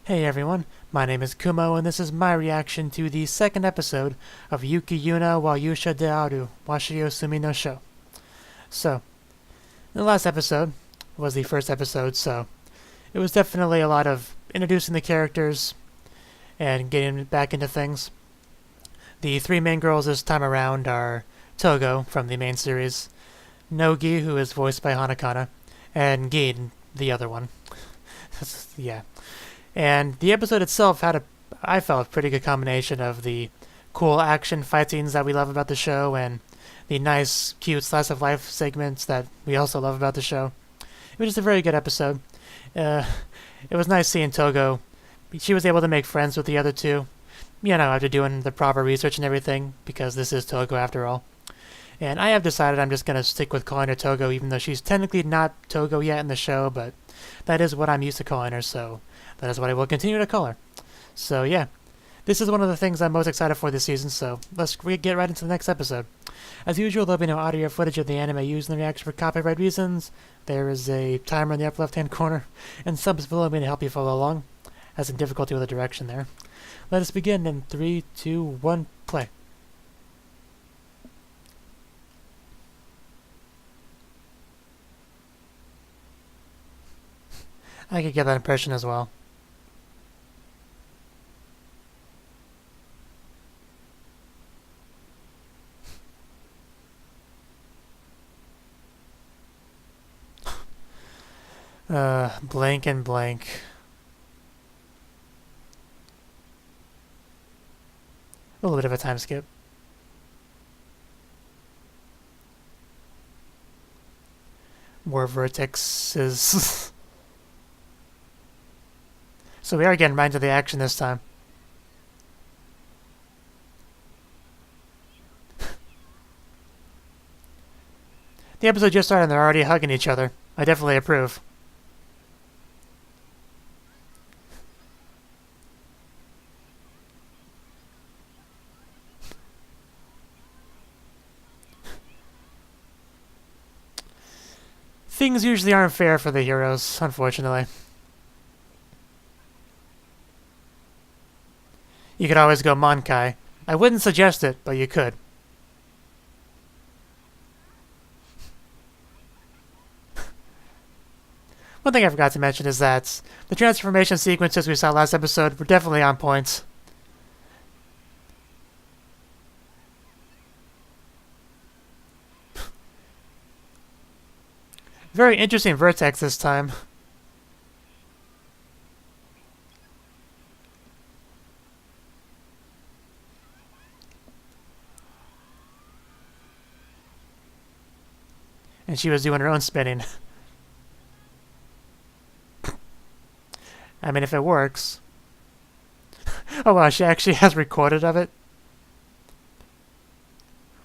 Hey everyone, my name is Kumo and this is my reaction to the second episode of Yuuki Yuuna wa Yuusha de Aru, Washio Sumi no Shou. So, the last episode was the first episode, so it was definitely a lot of introducing the characters and getting back into things. The three main girls this time around are Togo from the main series, Nogi, who is voiced by Hanakana, and Gin, the other one. Yeah. And the episode itself had I felt, pretty good combination of the cool action fight scenes that we love about the show and the nice, cute slice of life segments that we also love about the show. It was just a very good episode. It was nice seeing Togo. She was able to make friends with the other two, after doing the proper research and everything, because this is Togo after all. And I have decided I'm just going to stick with calling her Togo, even though she's technically not Togo yet in the show, but that is what I'm used to calling her, so that is what I will continue to call her. So yeah, this is one of the things I'm most excited for this season, so let's get right into the next episode. As usual, there'll be no audio footage of the anime used in the reaction for copyright reasons. There is a timer in the upper left-hand corner, and subs below me to help you follow along. Has some difficulty with the direction there. Let us begin in 3, 2, 1, play. I could get that impression as well. Blank and blank. A little bit of a time skip. More vertexes. So we are getting right into the action this time. The episode just started and they're already hugging each other. I definitely approve. Things usually aren't fair for the heroes, unfortunately. You could always go Monkai. I wouldn't suggest it, but you could. One thing I forgot to mention is that the transformation sequences we saw last episode were definitely on point. Very interesting vertex this time. And she was doing her own spinning. I mean, if it works. Oh wow, she actually has recorded of it.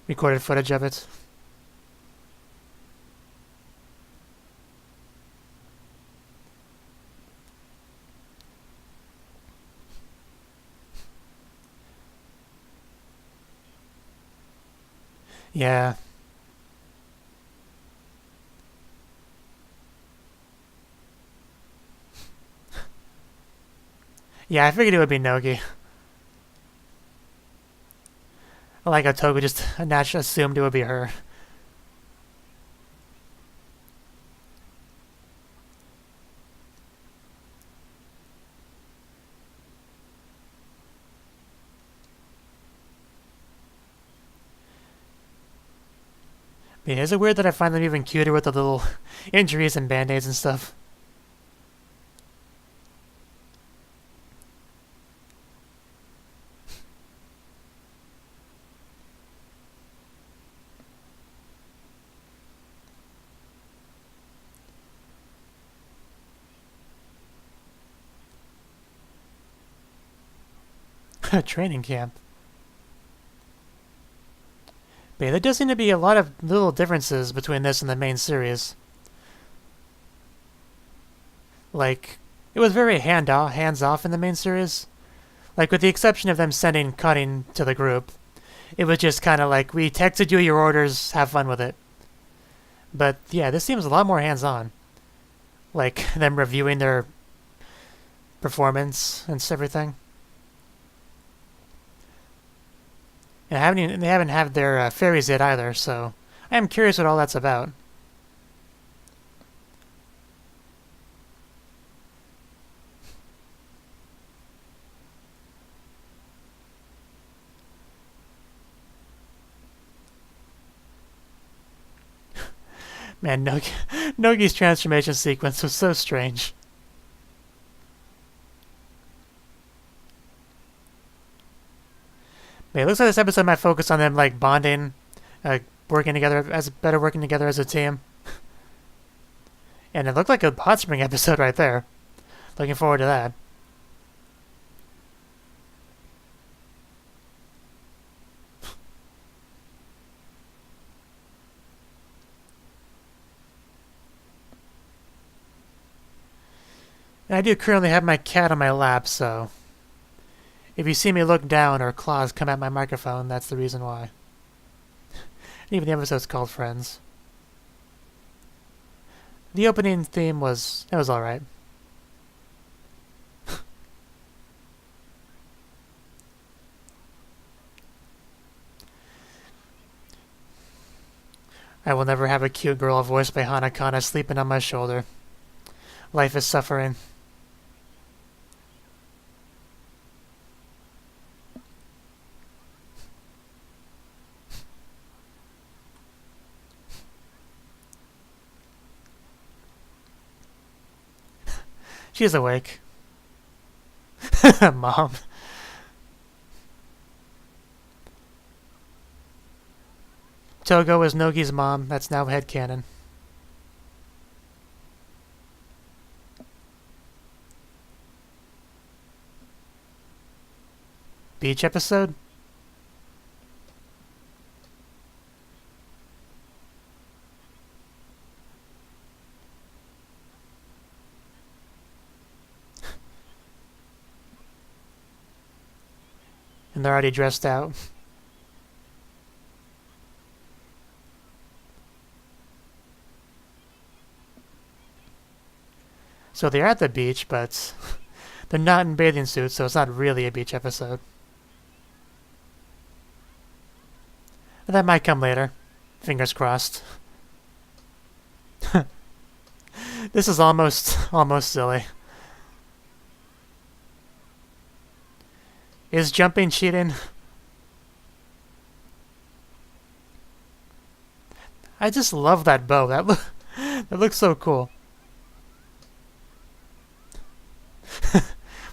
Recorded footage of it. Yeah. Yeah, I figured it would be Nogi. I like how Togo just naturally assumed it would be her. I mean, is it weird that I find them even cuter with the little injuries and band-aids and stuff? Training camp. But yeah, there does seem to be a lot of little differences between this and the main series. Like, it was very hands-off in the main series. Like, with the exception of them sending Cutting to the group, it was just kind of like, we texted you your orders, have fun with it. But yeah, this seems a lot more hands-on. Like, them reviewing their performance and everything. And they haven't had their fairies yet either, so I am curious what all that's about. Man, Nogi's transformation sequence was so strange. But it looks like this episode might focus on them like bonding, working together as a team. And it looked like a hot spring episode right there. Looking forward to that. And I do currently have my cat on my lap, so if you see me look down or claws come at my microphone, that's the reason why. And even the episode's called Friends. The opening theme was alright. I will never have a cute girl voiced by Hanakana sleeping on my shoulder. Life is suffering. She's awake. Mom. Togo is Nogi's mom. That's now headcanon. Beach episode? And they're already dressed out. So they're at the beach, but they're not in bathing suits, so it's not really a beach episode. But that might come later. Fingers crossed. This is almost silly. Is jumping cheating? I just love that bow. That looks so cool.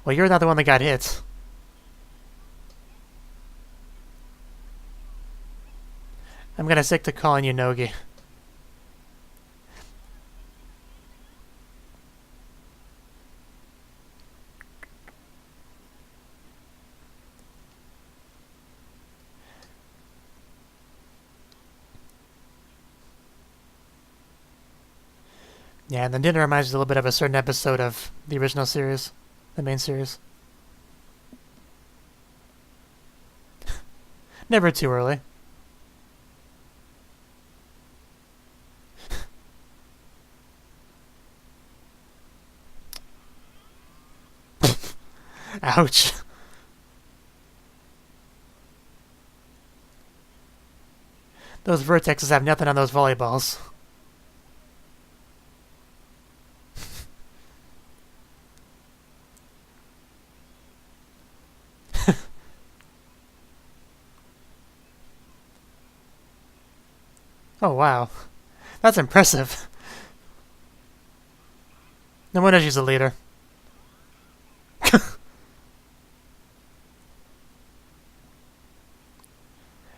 Well, you're not the one that got hit. I'm gonna stick to calling you Nogi. Yeah, and the dinner reminds me a little bit of a certain episode of the original series, the main series. Never too early. Ouch. Those vertexes have nothing on those volleyballs. Oh, wow. That's impressive. No wonder she's a leader.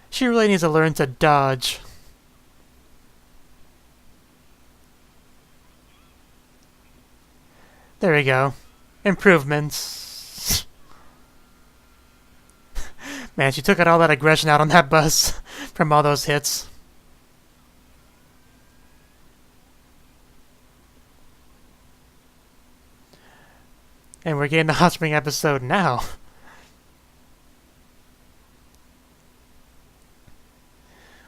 She really needs to learn to dodge. There we go. Improvements. Man, she took out all that aggression out on that bus from all those hits. And we're getting the hot spring episode now.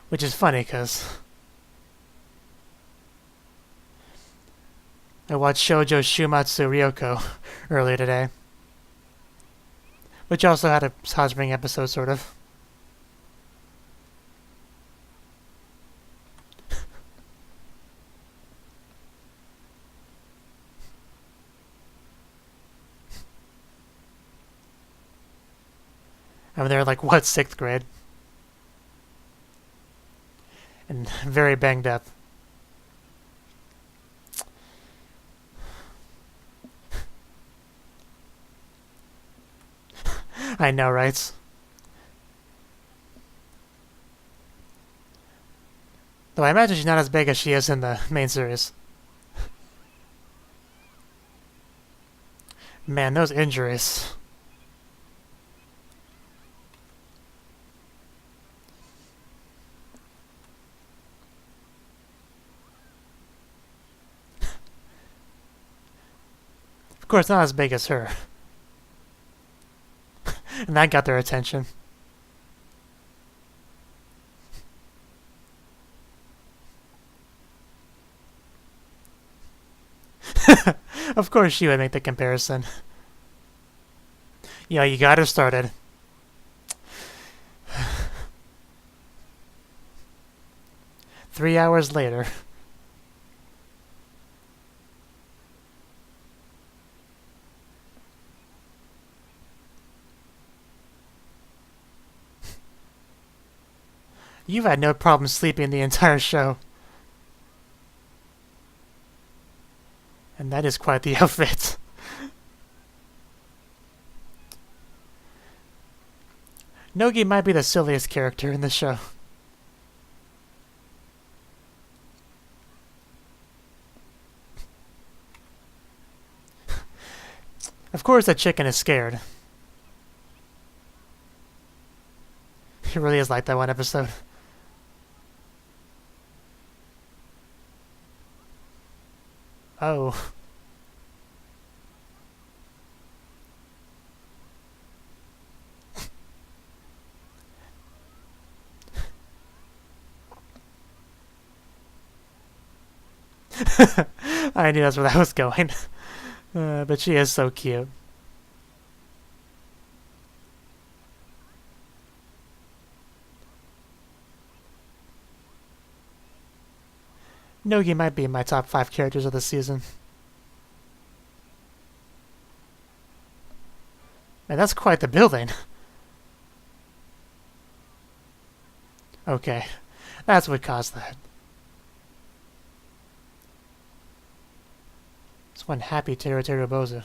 Which is funny, because I watched Shoujo Shumatsu Ryoko earlier today. Which also had a hot spring episode, sort of. I mean, they're like, what, 6th grade? And very banged up. I know, right? Though I imagine she's not as big as she is in the main series. Man, those injuries. Of course, not as big as her. And that got their attention. Of course she would make the comparison. Yeah, you got her started. Three hours later. You've had no problem sleeping the entire show. And that is quite the outfit. Nogi might be the silliest character in the show. Of course the chicken is scared. It really is like that one episode. Oh. I knew that's where that was going. But she is so cute. Nogi might be in my top 5 characters of the season. Man, that's quite the building. Okay, that's what caused that. It's one happy Teru Bozu.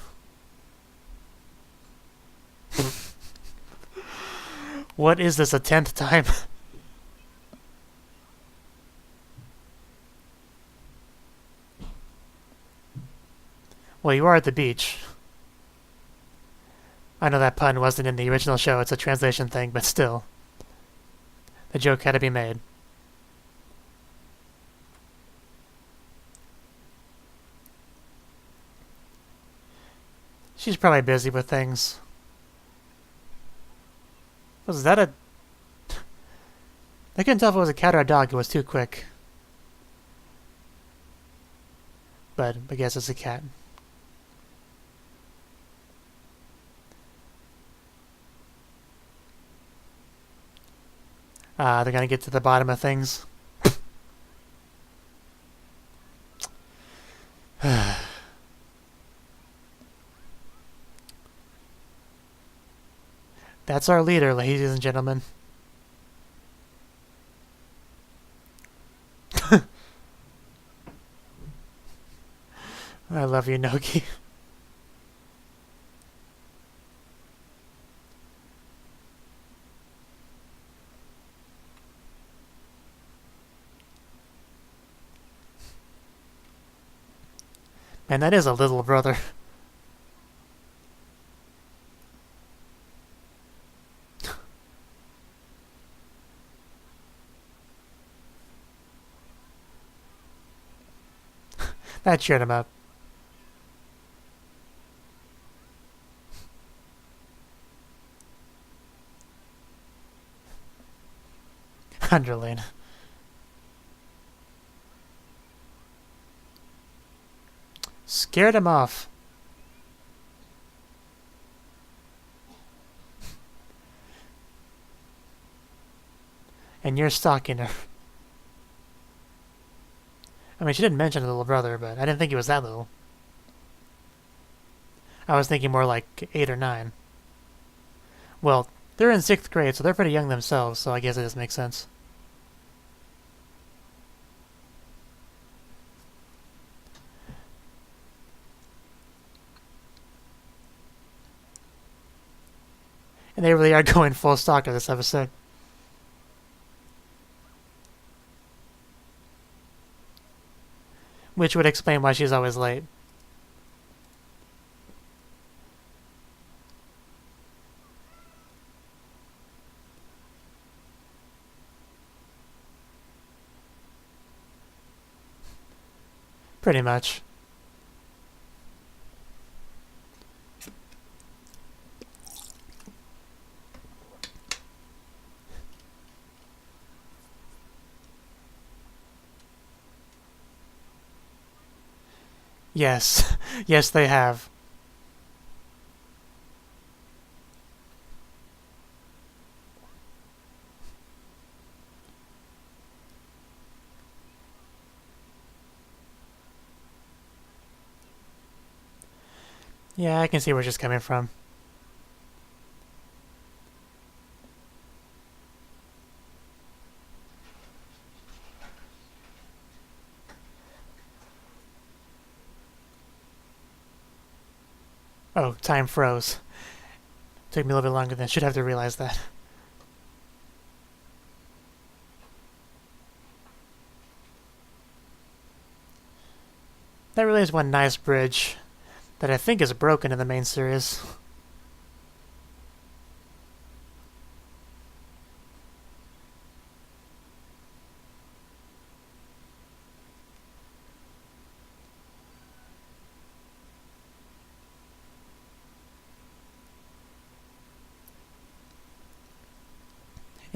What is this, a 10th time? Well, you are at the beach. I know that pun wasn't in the original show, it's a translation thing, but still. The joke had to be made. She's probably busy with things. Was that a... I couldn't tell if it was a cat or a dog, it was too quick. But I guess it's a cat. They're gonna get to the bottom of things. That's our leader, ladies and gentlemen. I love you, Nogi. Man, that is a little brother. That cheered him up. Underling. Scared him off. And you're stalking her. I mean, she didn't mention a little brother, but I didn't think he was that little. I was thinking more like 8 or 9. Well, they're in 6th grade, so they're pretty young themselves, so I guess it does make sense. And they really are going full stalker this episode. Which would explain why she's always late. Pretty much. Yes. Yes, they have. Yeah, I can see where she's coming from. Oh, time froze. Took me a little bit longer than I should have to realize that. That really is one nice bridge that I think is broken in the main series.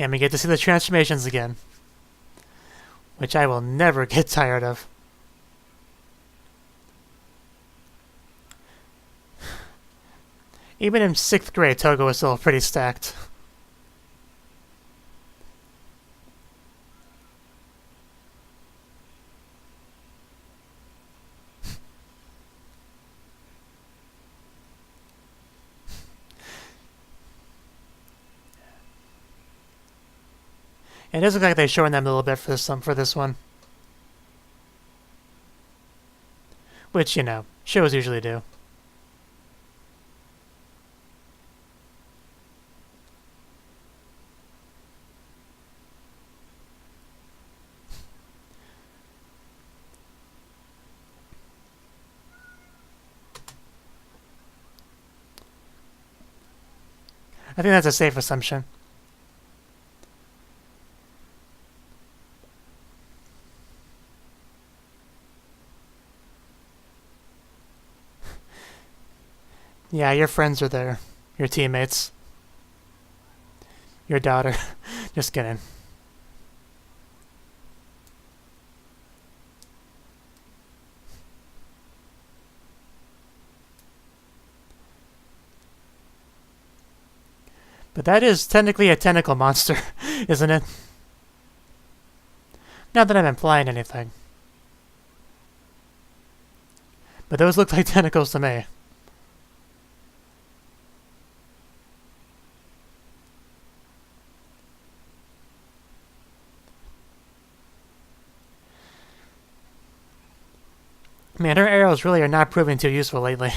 And we get to see the transformations again, which I will never get tired of. Even in 6th grade, Togo was still pretty stacked. It does look like they're showing them a little bit for this one. Which, you know, shows usually do. I think that's a safe assumption. Yeah, your friends are there. Your teammates. Your daughter. Just kidding. But that is technically a tentacle monster, isn't it? Not that I'm implying anything. But those look like tentacles to me. Man, her arrows really are not proving too useful lately.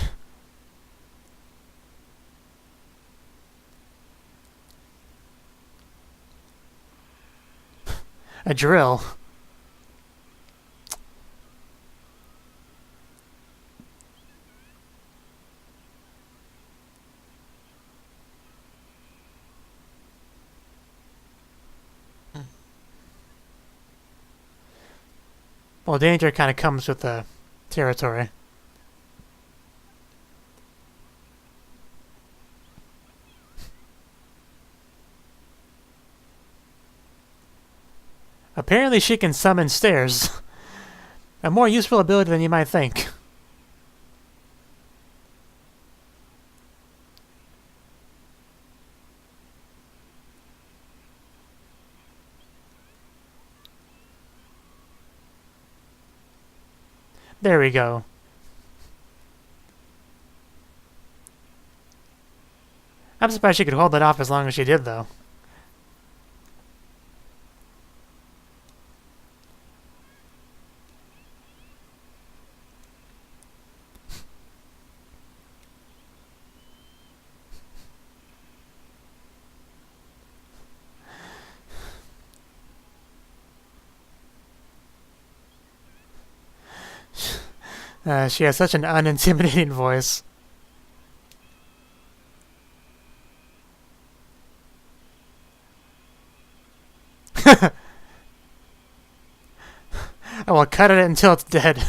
A drill. Well, danger kind of comes with the territory. Apparently she can summon stairs. A more useful ability than you might think. There we go. I'm surprised she could hold it off as long as she did, though. She has such an unintimidating voice. I will cut it until it's dead.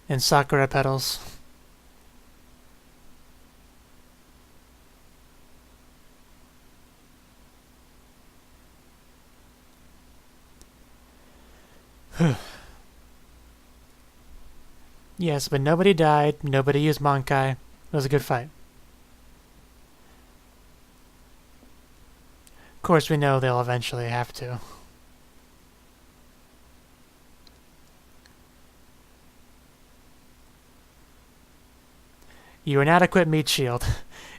And sakura petals. Yes, but nobody died, nobody used Monkai. It was a good fight. Of course, we know they'll eventually have to. You're an adequate meat shield,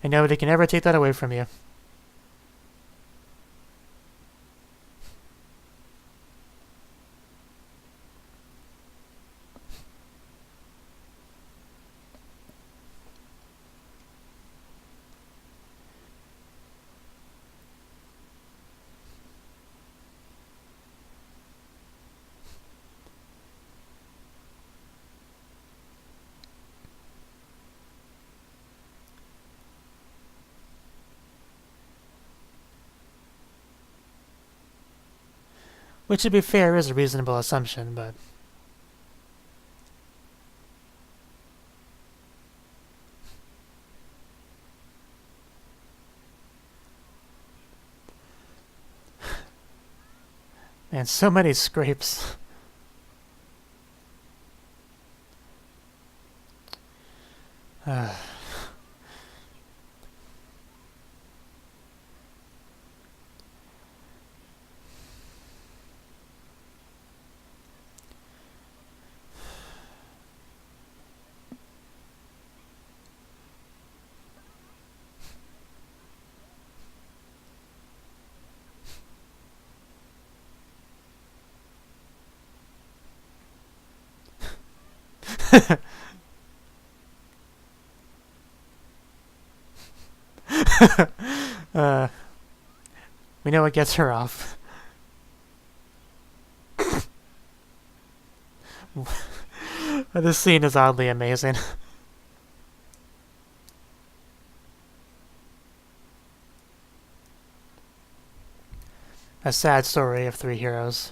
and nobody can ever take that away from you. Which, to be fair, is a reasonable assumption, but... Man, so many scrapes. We know what gets her off. This scene is oddly amazing. A sad story of three heroes.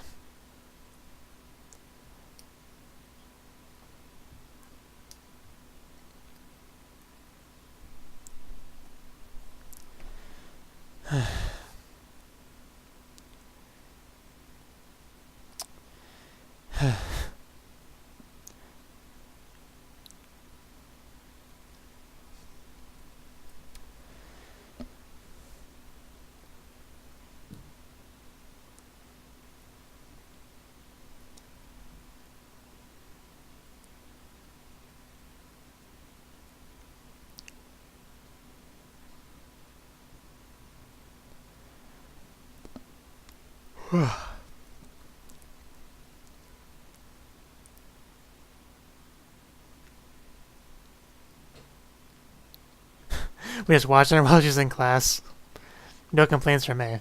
We just watching her while she's in class. No complaints from me.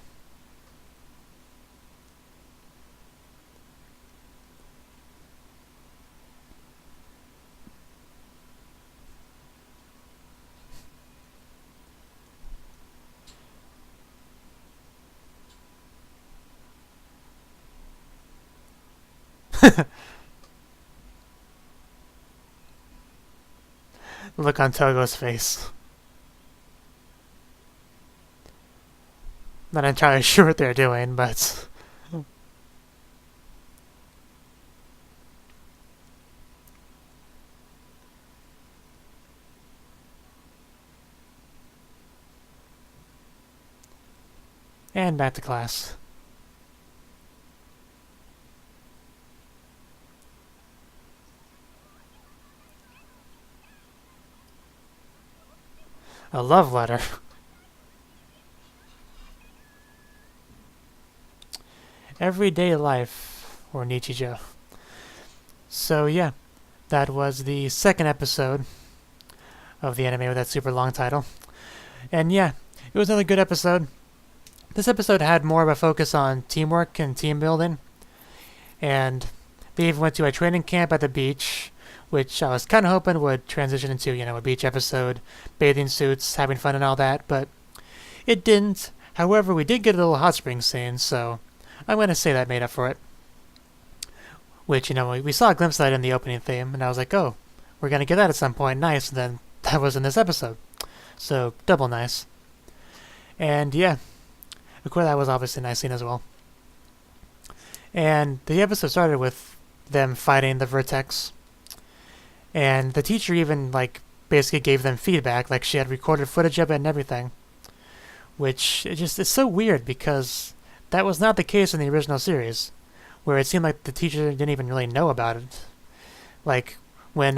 Look on Togo's face. Not entirely sure what they're doing, but... And back to class. A love letter. Everyday life, or Nichijou. So yeah, that was the second episode of the anime with that super long title. And yeah, it was another good episode. This episode had more of a focus on teamwork and team building. And they even went to a training camp at the beach, which I was kind of hoping would transition into, a beach episode, bathing suits, having fun and all that, but it didn't. However, we did get a little hot spring scene, so I'm going to say that made up for it. Which, we saw a glimpse of that in the opening theme, and I was like, oh, we're going to get that at some point. Nice. And then that was in this episode. So, double nice. And yeah, of course, that was obviously a nice scene as well. And the episode started with them fighting the Vertex. And the teacher even, basically gave them feedback, like she had recorded footage of it and everything. Which, it's so weird, because that was not the case in the original series, where it seemed like the teacher didn't even really know about it. Like, when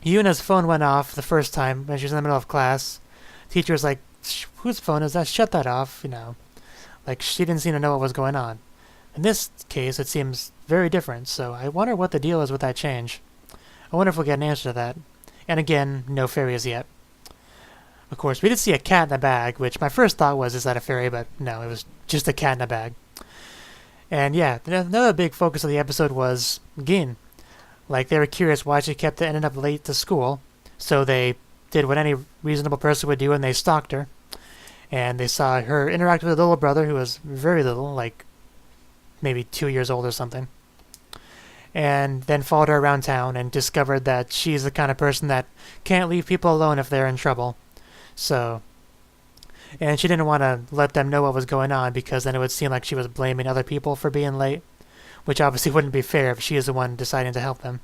Yuna's phone went off the first time, when she was in the middle of class, the teacher was like, whose phone is that? Shut that off, Like, she didn't seem to know what was going on. In this case, it seems very different, so I wonder what the deal is with that change. I wonder if we'll get an answer to that. And again, no fairies yet. Of course, we did see a cat in a bag, which my first thought was, is that a fairy? But no, it was just a cat in a bag. And yeah, another big focus of the episode was Gin. Like, they were curious why she kept ending up late to school, so they did what any reasonable person would do, and they stalked her. And they saw her interact with a little brother who was very little, like maybe 2 years old or something. And then followed her around town and discovered that she's the kind of person that can't leave people alone if they're in trouble. So, and she didn't want to let them know what was going on, because then it would seem like she was blaming other people for being late, which obviously wouldn't be fair if she is the one deciding to help them.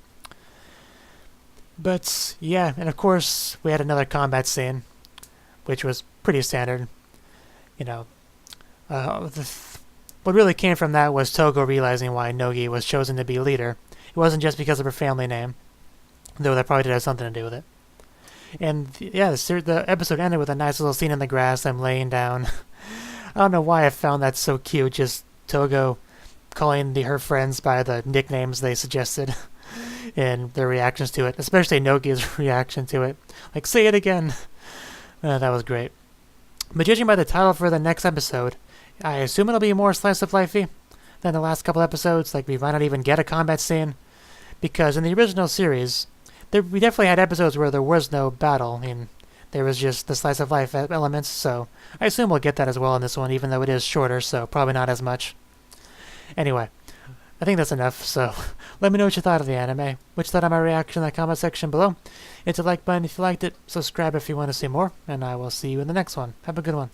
But yeah, and of course we had another combat scene, which was pretty standard. What really came from that was Togo realizing why Nogi was chosen to be leader. It wasn't just because of her family name, though that probably did have something to do with it. And yeah, the episode ended with a nice little scene in the grass, them laying down. I don't know why I found that so cute, just Togo calling her friends by the nicknames they suggested and their reactions to it, especially Nogi's reaction to it. Like, say it again. That was great. But judging by the title for the next episode, I assume it'll be more slice of lifey than the last couple episodes. Like, we might not even get a combat scene, because in the original series, we definitely had episodes where there was no battle. I mean, there was just the slice of life elements, so I assume we'll get that as well in this one, even though it is shorter, so probably not as much. Anyway, I think that's enough, so let me know what you thought of the anime, what you thought of my reaction in the comment section below. Hit the like button if you liked it, subscribe if you want to see more, and I will see you in the next one. Have a good one.